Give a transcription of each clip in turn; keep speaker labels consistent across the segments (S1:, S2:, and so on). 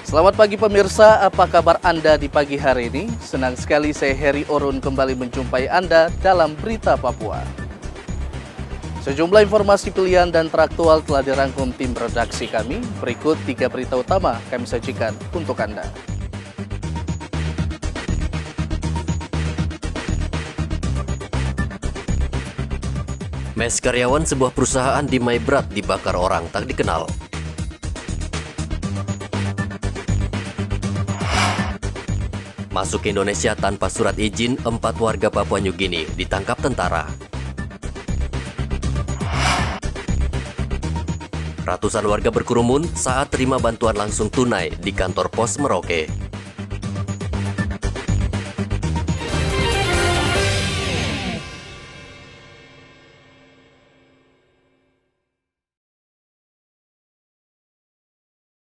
S1: Selamat pagi pemirsa, apa kabar Anda di pagi hari ini? Senang sekali saya Heri Orun kembali menjumpai Anda dalam Berita Papua. Sejumlah informasi pilihan dan teraktual telah dirangkum tim redaksi kami. Berikut 3 berita utama kami sajikan untuk Anda.
S2: Mes karyawan sebuah perusahaan di Maibrat dibakar orang tak dikenal. Masuk ke Indonesia tanpa surat izin, 4 warga Papua New Guinea ditangkap tentara. Ratusan warga berkerumun saat terima bantuan langsung tunai di kantor pos Merauke.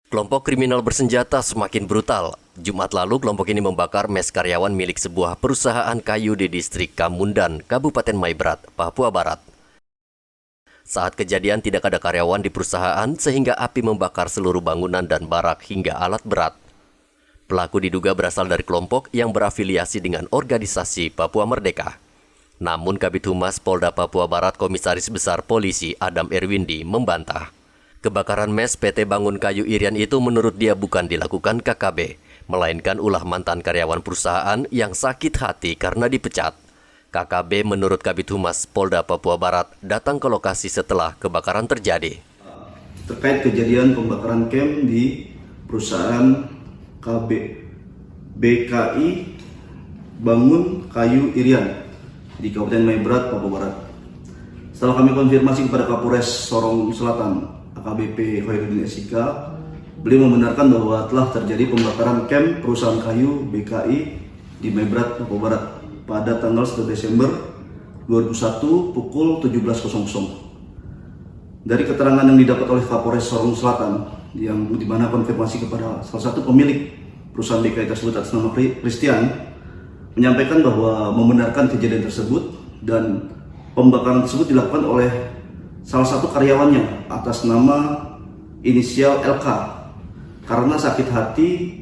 S2: Kelompok kriminal bersenjata semakin brutal. Jumat lalu, kelompok ini membakar mes karyawan milik sebuah perusahaan kayu di distrik Kamundan, Kabupaten Maibrat, Papua Barat. Saat kejadian tidak ada karyawan di perusahaan sehingga api membakar seluruh bangunan dan barak hingga alat berat. Pelaku diduga berasal dari kelompok yang berafiliasi dengan organisasi Papua Merdeka. Namun Kabid Humas Polda Papua Barat Komisaris Besar Polisi Adam Erwindi membantah. Kebakaran mes PT Bangun Kayu Irian itu menurut dia bukan dilakukan KKB, melainkan ulah mantan karyawan perusahaan yang sakit hati karena dipecat. KKB menurut Kabid Humas Polda Papua Barat datang ke lokasi setelah kebakaran terjadi.
S3: Terkait kejadian pembakaran camp di perusahaan BKI Bangun Kayu Irian di Kabupaten Maibrat, Papua Barat. Setelah kami konfirmasi kepada Kapolres Sorong Selatan, AKBP Hoirudin SIK, beliau membenarkan bahwa telah terjadi pembakaran camp perusahaan kayu BKI di Maibrat, Papua Barat pada tanggal 1 Desember 2001 pukul 17.00. Dari keterangan yang didapat oleh Kapolres Sorong Selatan, yang dimana konfirmasi kepada salah satu pemilik perusahaan BKI tersebut atas nama Christian, menyampaikan bahwa membenarkan kejadian tersebut dan pembakaran tersebut dilakukan oleh salah satu karyawannya atas nama inisial LK karena sakit hati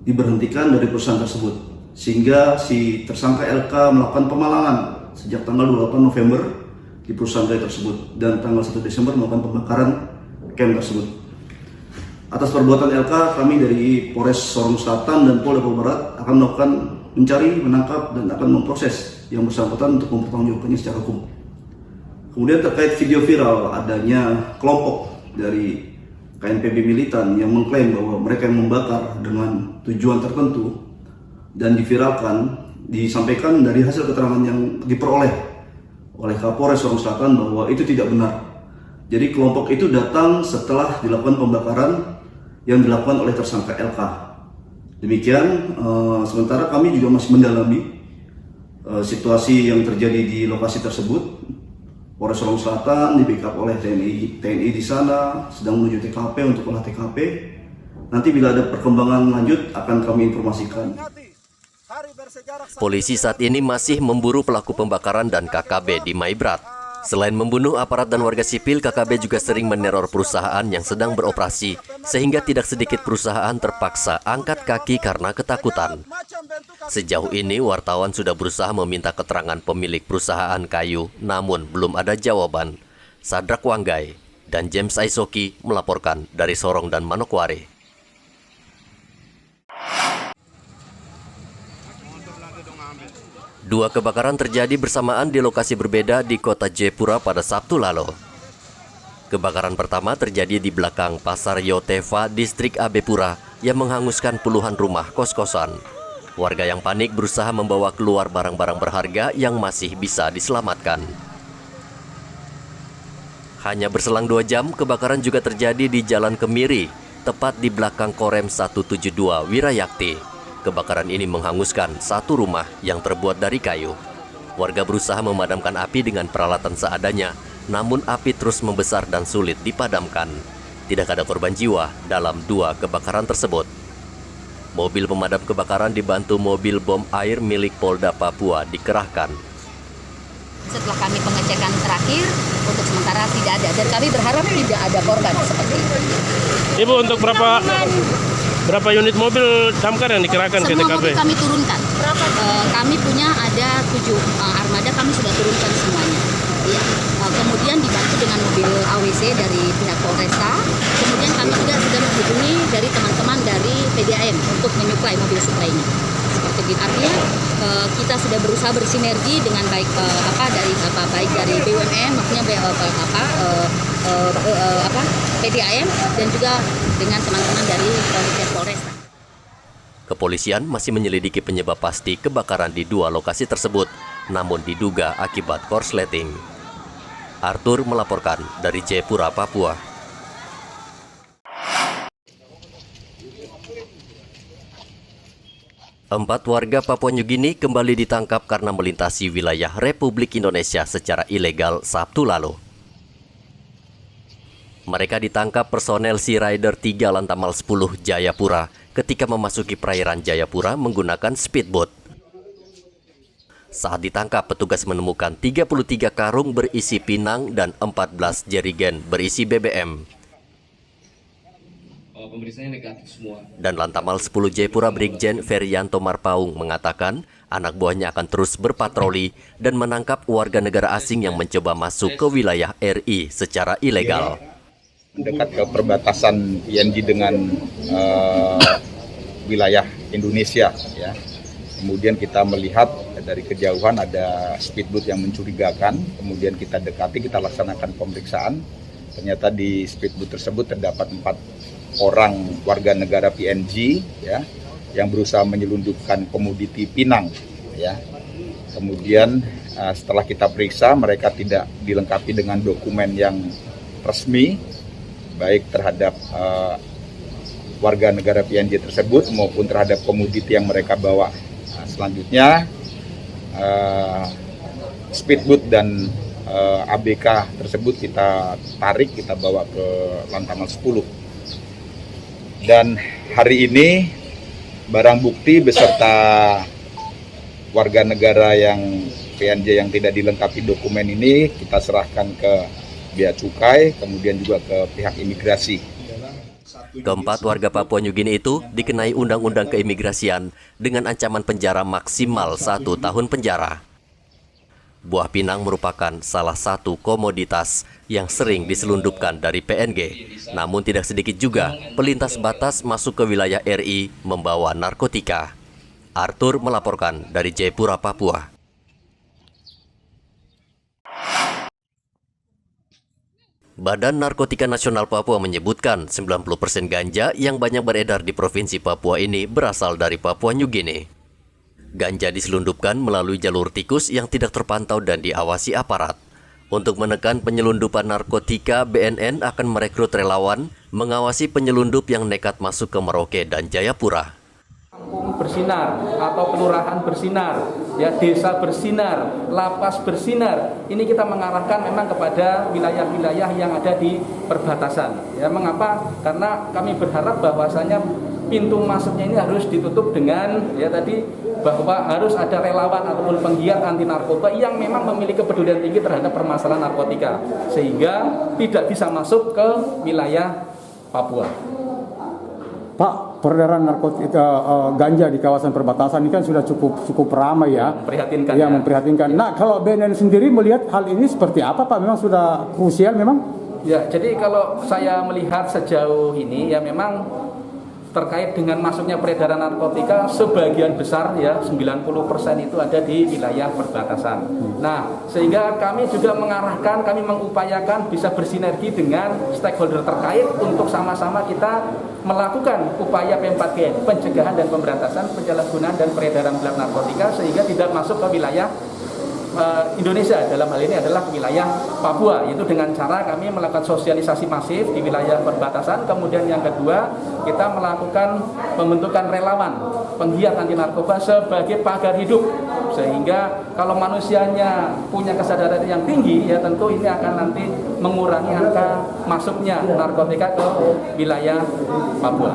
S3: diberhentikan dari perusahaan tersebut, sehingga si tersangka LK melakukan pemalangan sejak tanggal 28 November di perusahaan kayu tersebut dan tanggal 1 Desember melakukan pembakaran camp tersebut. Atas perbuatan LK, kami dari Polres Sorong Selatan dan Polda Papua Barat akan melakukan mencari, menangkap, dan akan memproses yang bersangkutan untuk mempertanggungjawabkannya secara hukum. Kemudian terkait video viral adanya kelompok dari KNPB Militan yang mengklaim bahwa mereka yang membakar dengan tujuan tertentu dan diviralkan, disampaikan dari hasil keterangan yang diperoleh oleh Kapolres Sorong Selatan bahwa itu tidak benar. Jadi kelompok itu datang setelah dilakukan pembakaran yang dilakukan oleh tersangka LK. Demikian, sementara kami juga masih mendalami situasi yang terjadi di lokasi tersebut. Polres Sorong Selatan di backup oleh TNI di sana sedang menuju TKP untuk olah TKP. Nanti bila ada perkembangan lanjut akan kami informasikan.
S2: Polisi saat ini masih memburu pelaku pembakaran dan KKB di Maibrat. Selain membunuh aparat dan warga sipil, KKB juga sering meneror perusahaan yang sedang beroperasi, sehingga tidak sedikit perusahaan terpaksa angkat kaki karena ketakutan. Sejauh ini, wartawan sudah berusaha meminta keterangan pemilik perusahaan kayu, namun belum ada jawaban. Sadrak Wanggai dan James Aisoki melaporkan dari Sorong dan Manokwari. Dua kebakaran terjadi bersamaan di lokasi berbeda di kota Jayapura pada Sabtu lalu. Kebakaran pertama terjadi di belakang Pasar Yoteva, distrik Abepura, yang menghanguskan puluhan rumah kos-kosan. Warga yang panik berusaha membawa keluar barang-barang berharga yang masih bisa diselamatkan. Hanya berselang 2 jam, kebakaran juga terjadi di Jalan Kemiri, tepat di belakang Korem 172 Wirayakti. Kebakaran ini menghanguskan 1 rumah yang terbuat dari kayu. Warga berusaha memadamkan api dengan peralatan seadanya, namun api terus membesar dan sulit dipadamkan. Tidak ada korban jiwa dalam 2 kebakaran tersebut. Mobil pemadam kebakaran dibantu mobil bom air milik Polda Papua dikerahkan.
S4: Setelah kami pengecekan terakhir, untuk sementara tidak ada. Dan kami berharap tidak ada korban seperti itu.
S5: Ibu, untuk berapa Berapa unit mobil damkar yang dikerahkan ke
S4: Semua
S5: TKP?
S4: mobil kami turunkan. Kami punya ada 7 armada, kami sudah turunkan semuanya. Ya. Kemudian dibantu dengan mobil AWC dari pihak Polresta. Kemudian kami juga sudah menghubungi dari teman-teman dari PDAM untuk menyuplai mobil suplainya. Seperti itu. Artinya kita sudah berusaha bersinergi dengan baik baik dari BUMN, maksudnya PDAM dan juga dengan teman-teman dari Polresta.
S2: Kepolisian masih menyelidiki penyebab pasti kebakaran di 2 lokasi tersebut, namun diduga akibat korsleting. Arthur melaporkan dari Jayapura, Papua. Empat warga Papua Nugini kembali ditangkap karena melintasi wilayah Republik Indonesia secara ilegal Sabtu lalu. Mereka ditangkap personel Sea Rider 3 Lantamal 10 Jayapura ketika memasuki perairan Jayapura menggunakan speedboat. Saat ditangkap, petugas menemukan 33 karung berisi pinang dan 14 jerigen berisi BBM.
S6: Pemeriksaannya negatif semua.
S2: Dan Lantamal 10 Jayapura Brigjen Ferianto Marpaung mengatakan anak buahnya akan terus berpatroli dan menangkap warga negara asing yang mencoba masuk ke wilayah RI secara ilegal.
S7: Mendekat ke perbatasan PNG dengan wilayah Indonesia, ya. Kemudian kita melihat dari kejauhan ada speedboat yang mencurigakan, kemudian kita dekati, kita laksanakan pemeriksaan. Ternyata di speedboat tersebut terdapat 4 orang warga negara PNG, ya, yang berusaha menyelundupkan komoditi pinang, ya. Kemudian setelah kita periksa, mereka tidak dilengkapi dengan dokumen yang resmi, baik terhadap warga negara PNG tersebut maupun terhadap komoditi yang mereka bawa. Selanjutnya speedboat dan ABK tersebut kita tarik, kita bawa ke Lantamal 10. Dan hari ini barang bukti beserta warga negara yang PNJ yang tidak dilengkapi dokumen ini kita serahkan ke Bea Cukai, kemudian juga ke pihak imigrasi.
S2: Keempat warga Papua Nugini itu dikenai Undang-Undang Keimigrasian dengan ancaman penjara maksimal 1 tahun penjara. Buah pinang merupakan salah satu komoditas yang sering diselundupkan dari PNG. Namun tidak sedikit juga pelintas batas masuk ke wilayah RI membawa narkotika. Arthur melaporkan dari Jayapura, Papua. Badan Narkotika Nasional Papua menyebutkan 90% ganja yang banyak beredar di Provinsi Papua ini berasal dari Papua Nugini. Ganja diselundupkan melalui jalur tikus yang tidak terpantau dan diawasi aparat. Untuk menekan penyelundupan narkotika, BNN akan merekrut relawan mengawasi penyelundup yang nekat masuk ke Merauke dan Jayapura.
S8: Kampung bersinar atau kelurahan bersinar, ya, desa bersinar, lapas bersinar. Ini kita mengarahkan memang kepada wilayah-wilayah yang ada di perbatasan. Ya, mengapa? Karena kami berharap bahwasanya pintu masuknya ini harus ditutup dengan bahwa harus ada relawan ataupun penggiat anti narkoba yang memang memiliki kepedulian tinggi terhadap permasalahan narkotika sehingga tidak bisa masuk ke wilayah Papua.
S9: Pak, peredaran narkotika ganja di kawasan perbatasan ini kan sudah cukup ramai ya.
S8: Memprihatinkan.
S9: Ya, memprihatinkan. Nah, kalau BNN sendiri melihat hal ini seperti apa, Pak? Memang sudah krusial memang?
S8: Ya, jadi kalau saya melihat sejauh ini ya memang terkait dengan masuknya peredaran narkotika sebagian besar ya 90% itu ada di wilayah perbatasan. Nah, sehingga kami juga mengarahkan, kami mengupayakan bisa bersinergi dengan stakeholder terkait untuk sama-sama kita melakukan upaya P4GN, pencegahan dan pemberantasan penyalahgunaan dan peredaran gelap narkotika sehingga tidak masuk ke wilayah Indonesia, dalam hal ini adalah wilayah Papua, yaitu dengan cara kami melakukan sosialisasi masif di wilayah perbatasan. Kemudian yang kedua, kita melakukan pembentukan relawan penggiat anti narkoba sebagai pagar hidup, sehingga kalau manusianya punya kesadaran yang tinggi, ya tentu ini akan nanti mengurangi angka masuknya narkotika ke wilayah Papua.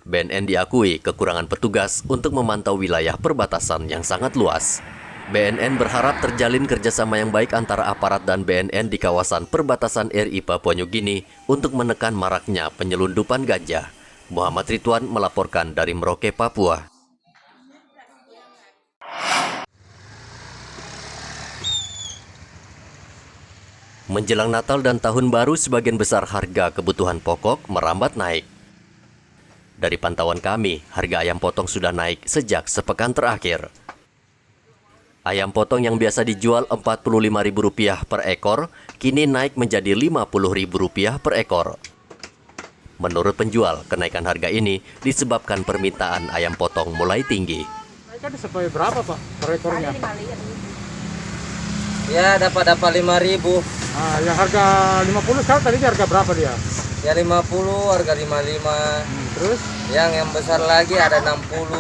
S2: BNN diakui kekurangan petugas untuk memantau wilayah perbatasan yang sangat luas. BNN berharap terjalin kerjasama yang baik antara aparat dan BNN di kawasan perbatasan RI Papua Nugini untuk menekan maraknya penyelundupan ganja. Muhammad Ridwan melaporkan dari Merauke, Papua. Menjelang Natal dan Tahun Baru, sebagian besar harga kebutuhan pokok merambat naik. Dari pantauan kami, harga ayam potong sudah naik sejak sepekan terakhir. Ayam potong yang biasa dijual Rp45.000 per ekor, kini naik menjadi Rp50.000 per ekor. Menurut penjual, kenaikan harga ini disebabkan permintaan ayam potong mulai tinggi.
S9: Naiknya sampai berapa Pak per ekornya?
S6: Ya dapat 5.000.
S9: Ah, yang harga 50 sekarang tadi harga berapa dia?
S6: Ya 50, harga 55.
S9: Terus?
S6: Yang besar lagi ada 60.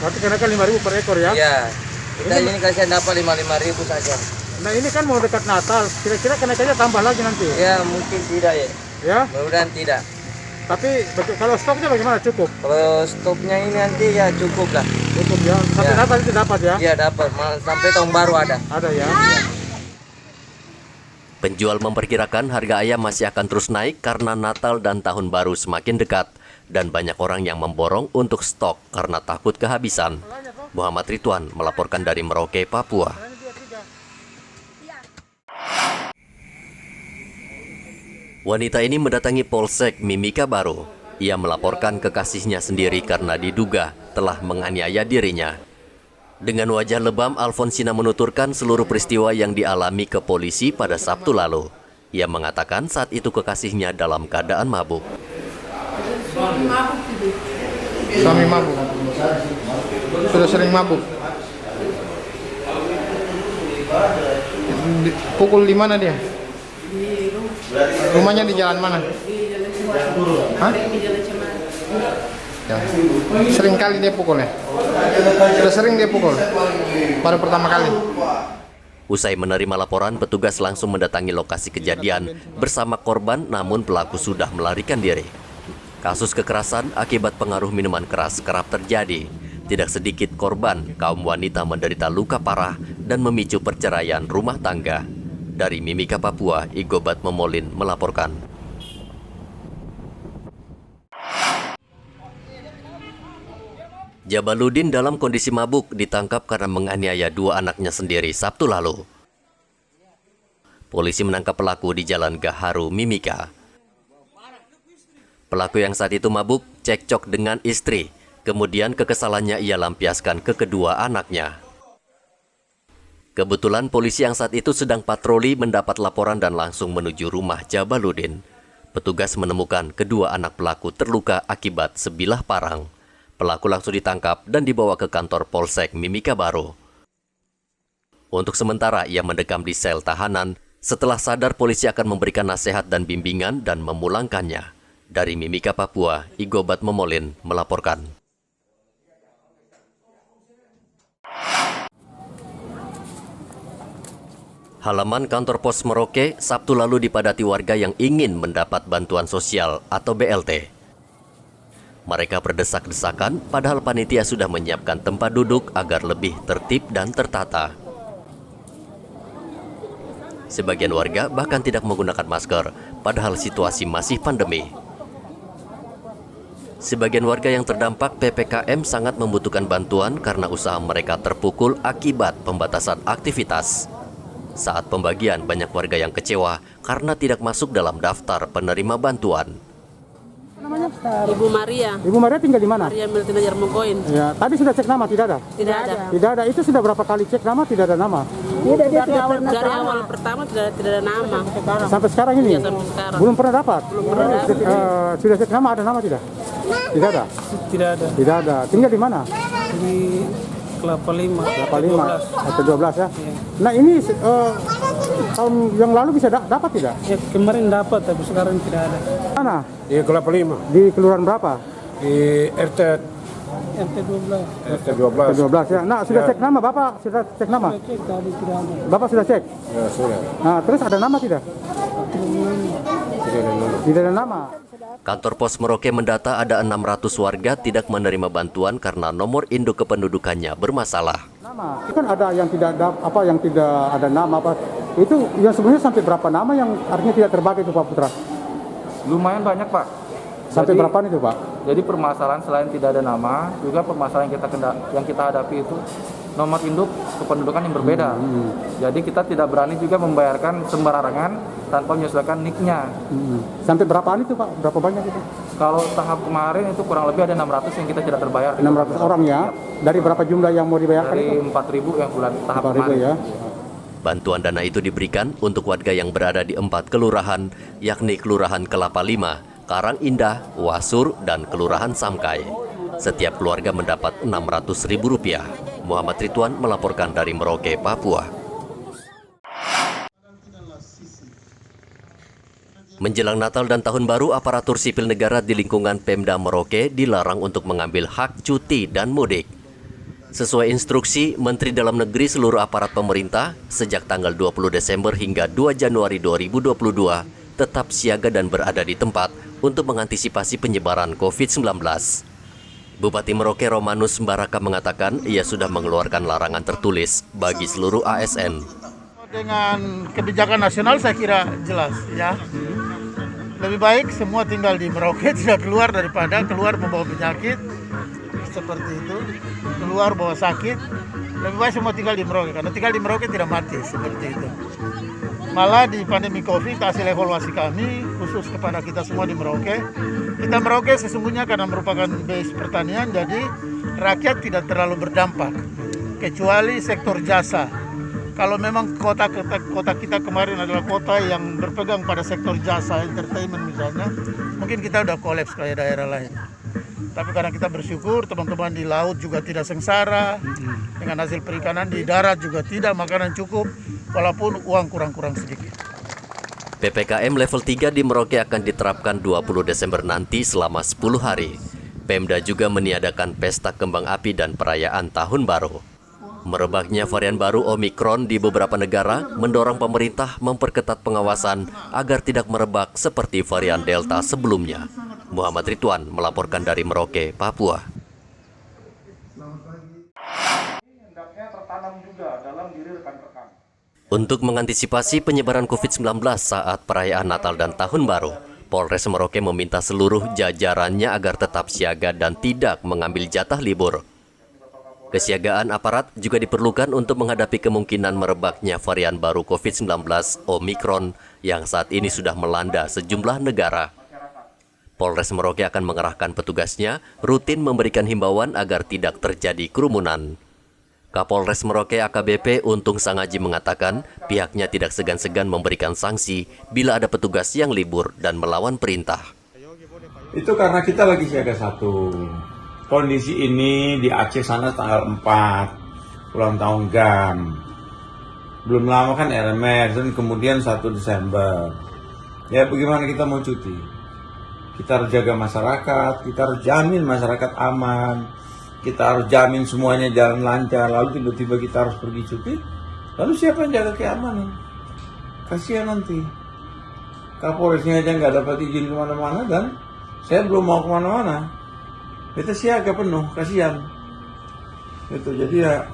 S9: Berarti kenaikan 5.000 per ekor ya?
S6: Ya. Kita ini kasih dapat 55.000 saja.
S9: Nah ini kan mau dekat Natal, kira-kira kenaikannya tambah lagi nanti?
S6: Ya mungkin tidak ya.
S9: Ya?
S6: Mudah-mudahan tidak.
S9: Tapi kalau stoknya bagaimana? Cukup?
S6: Kalau stoknya ini nanti ya cukup lah.
S9: Cukup ya? Sampai
S6: Ya.
S9: Natal itu dapat ya?
S6: Iya dapat, sampai tahun baru ada.
S9: Ada ya?
S2: Penjual memperkirakan harga ayam masih akan terus naik karena Natal dan Tahun Baru semakin dekat dan banyak orang yang memborong untuk stok karena takut kehabisan. Muhammad Ridwan melaporkan dari Merauke, Papua. Wanita ini mendatangi Polsek Mimika Baru. Ia melaporkan kekasihnya sendiri karena diduga telah menganiaya dirinya. Dengan wajah lebam, Alfonsina menuturkan seluruh peristiwa yang dialami ke polisi pada Sabtu lalu. Ia mengatakan saat itu kekasihnya dalam keadaan mabuk.
S10: Suami mabuk. Sudah sering mabuk. Pukul di mana dia? Rumahnya di jalan mana? Hah? Ya. Sering kali dia pukul ya? Sudah sering dia pukul? Baru pertama kali?
S2: Usai menerima laporan, petugas langsung mendatangi lokasi kejadian bersama korban, namun pelaku sudah melarikan diri. Kasus kekerasan akibat pengaruh minuman keras kerap terjadi. Tidak sedikit korban, kaum wanita menderita luka parah dan memicu perceraian rumah tangga. Dari Mimika, Papua, Igobat Memolin melaporkan. Jabaludin dalam kondisi mabuk ditangkap karena menganiaya dua anaknya sendiri Sabtu lalu. Polisi menangkap pelaku di Jalan Gaharu, Mimika. Pelaku yang saat itu mabuk cekcok dengan istri, kemudian kekesalannya ia lampiaskan ke kedua anaknya. Kebetulan polisi yang saat itu sedang patroli mendapat laporan dan langsung menuju rumah Jabaludin. Petugas menemukan kedua anak pelaku terluka akibat sebilah parang. Pelaku langsung ditangkap dan dibawa ke kantor Polsek Mimika Baru. Untuk sementara, ia mendekam di sel tahanan. Setelah sadar, polisi akan memberikan nasihat dan bimbingan dan memulangkannya. Dari Mimika, Papua, Igobat Memolin melaporkan. Halaman kantor pos Merauke Sabtu lalu dipadati warga yang ingin mendapat bantuan sosial atau BLT. Mereka berdesak-desakan, padahal panitia sudah menyiapkan tempat duduk agar lebih tertib dan tertata. Sebagian warga bahkan tidak menggunakan masker, padahal situasi masih pandemi. Sebagian warga yang terdampak PPKM sangat membutuhkan bantuan karena usaha mereka terpukul akibat pembatasan aktivitas. Saat pembagian, banyak warga yang kecewa karena tidak masuk dalam daftar penerima bantuan.
S11: Ibu Maria.
S9: Ibu Maria tinggal di mana?
S11: Maria Meltina Jarmokoin.
S9: Ya, tadi sudah cek nama, tidak ada?
S11: Tidak ada.
S9: Tidak ada. Itu sudah berapa kali cek nama, tidak ada nama?
S11: Dari awal pertama tidak ada nama.
S9: Sampai sekarang ini?
S11: Iya, sampai sekarang.
S9: Belum pernah dapat?
S11: Belum pernah dapat.
S9: Sudah cek nama, ada nama tidak? Tidak ada?
S10: Tidak ada.
S9: Tidak ada. Tinggal di mana?
S10: Di Kelapa 5.
S9: Kelapa 5 atau 12 ya? Nah ini tahun yang lalu bisa dapat tidak?
S10: Ya, kemarin dapat, tapi sekarang tidak ada.
S9: Mana?
S10: Di Kelapa 5.
S9: Di kelurahan berapa?
S10: Di RT 12. RT 12.
S9: 12 ya. Nah, sudah cek nama Bapak? Sudah cek nama?
S10: Cek tadi tidak ada.
S9: Bapak sudah cek?
S10: Ya, sudah.
S9: Nah, terus ada nama tidak? Tidak ada nama.
S2: Kantor pos Merauke mendata ada 600 warga tidak menerima bantuan karena nomor induk kependudukannya bermasalah.
S9: Nama. Itu kan ada yang tidak yang tidak ada nama apa. Itu yang sebenarnya sampai berapa nama yang artinya tidak terbagi itu Pak Putra?
S10: Lumayan banyak, Pak.
S9: Sampai berapa itu Pak?
S8: Jadi permasalahan selain tidak ada nama, juga permasalahan yang kita hadapi itu nomor induk kependudukan yang berbeda. Jadi kita tidak berani juga membayarkan sembarangan tanpa menyesuaikan NIK-nya.
S9: Sampai berapaan itu Pak? Berapa banyak itu?
S8: Kalau tahap kemarin itu kurang lebih ada 600 yang kita tidak terbayar.
S9: 600 orang ya? Dari berapa jumlah yang mau dibayarkan
S8: Dari
S9: itu?
S8: 4.000 yang bulan tahap
S9: 4.000
S8: kemarin.
S9: ya?
S2: Bantuan dana itu diberikan untuk warga yang berada di 4 kelurahan, yakni Kelurahan Kelapa Lima, Karang Indah, Wasur, dan Kelurahan Samkai. Setiap keluarga mendapat Rp600.000. Muhammad Ridwan melaporkan dari Merauke, Papua. Menjelang Natal dan Tahun Baru, aparatur sipil negara di lingkungan Pemda Merauke dilarang untuk mengambil hak cuti dan mudik. Sesuai instruksi Menteri Dalam Negeri, seluruh aparat pemerintah sejak tanggal 20 Desember hingga 2 Januari 2022 tetap siaga dan berada di tempat untuk mengantisipasi penyebaran COVID-19. Bupati Merauke Romanus Baraka mengatakan ia sudah mengeluarkan larangan tertulis bagi seluruh ASN.
S12: Dengan kebijakan nasional saya kira jelas ya. Lebih baik semua tinggal di Merauke, tidak keluar daripada keluar membawa penyakit seperti itu, keluar bawa sakit. Lebih baik semua tinggal di Merauke, karena tinggal di Merauke tidak mati seperti itu. Malah di pandemi COVID, hasil evaluasi kami khusus kepada kita semua di Merauke, kita Merauke sesungguhnya karena merupakan base pertanian, jadi rakyat tidak terlalu berdampak, kecuali sektor jasa. Kalau memang kota kita kemarin adalah kota yang berpegang pada sektor jasa, entertainment misalnya, mungkin kita udah kolaps kayak daerah lain. Tapi karena kita bersyukur teman-teman di laut juga tidak sengsara, dengan hasil perikanan di darat juga tidak, makanan cukup, walaupun uang kurang-kurang sedikit.
S2: PPKM level 3 di Merauke akan diterapkan 20 Desember nanti selama 10 hari. Pemda juga meniadakan pesta kembang api dan perayaan Tahun Baru. Merebaknya varian baru Omikron di beberapa negara mendorong pemerintah memperketat pengawasan agar tidak merebak seperti varian Delta sebelumnya. Muhammad Ridwan melaporkan dari Merauke, Papua. Untuk mengantisipasi penyebaran COVID-19 saat perayaan Natal dan Tahun Baru, Polres Merauke meminta seluruh jajarannya agar tetap siaga dan tidak mengambil jatah libur. Kesiagaan aparat juga diperlukan untuk menghadapi kemungkinan merebaknya varian baru COVID-19 Omikron yang saat ini sudah melanda sejumlah negara. Polres Merauke akan mengerahkan petugasnya rutin memberikan himbauan agar tidak terjadi kerumunan. Kapolres Merauke AKBP Untung Sangaji mengatakan pihaknya tidak segan-segan memberikan sanksi bila ada petugas yang libur dan melawan perintah.
S13: Itu karena kita lagi siaga 1. Kondisi ini di Aceh sana tanggal 4, ulang tahun GAM. Belum lama kan RMR, dan kemudian 1 Desember. Ya bagaimana kita mau cuti? Kita harus jaga masyarakat, kita harus jamin masyarakat aman, kita harus jamin semuanya jalan lancar, lalu tiba-tiba kita harus pergi cuti. Lalu siapa yang jaga keamanan? Kasihan nanti. Kapolresnya aja nggak dapat izin kemana-mana dan saya belum mau kemana-mana. Kita siaga penuh, kasihan. Itu jadi ya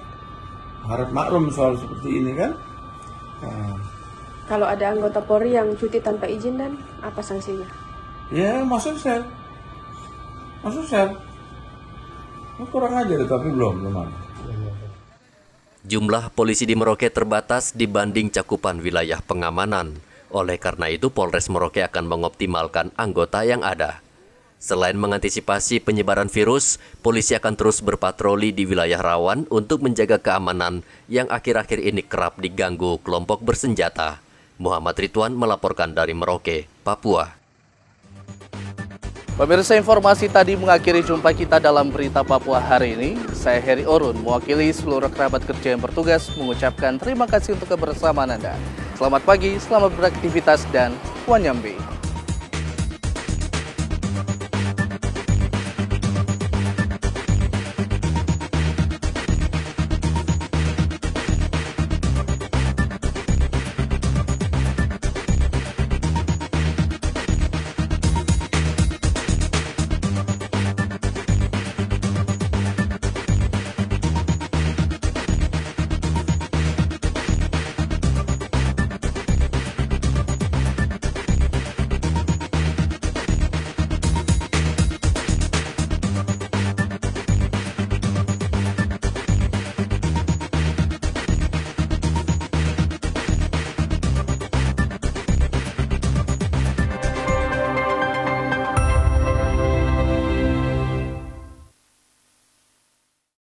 S13: harap maklum soal seperti ini kan.
S14: Kalau ada anggota Polri yang cuti tanpa izin dan apa sanksinya?
S13: Ya masuk sel. Kurang aja tapi belum ada.
S2: Jumlah polisi di Merauke terbatas dibanding cakupan wilayah pengamanan. Oleh karena itu Polres Merauke akan mengoptimalkan anggota yang ada. Selain mengantisipasi penyebaran virus, polisi akan terus berpatroli di wilayah rawan untuk menjaga keamanan yang akhir-akhir ini kerap diganggu kelompok bersenjata. Muhammad Ridwan melaporkan dari Merauke, Papua.
S1: Pemirsa, informasi tadi mengakhiri jumpa kita dalam Berita Papua hari ini. Saya Heri Orun, mewakili seluruh kerabat kerja yang bertugas, mengucapkan terima kasih untuk kebersamaan Anda. Selamat pagi, selamat beraktivitas, dan Wanyambe.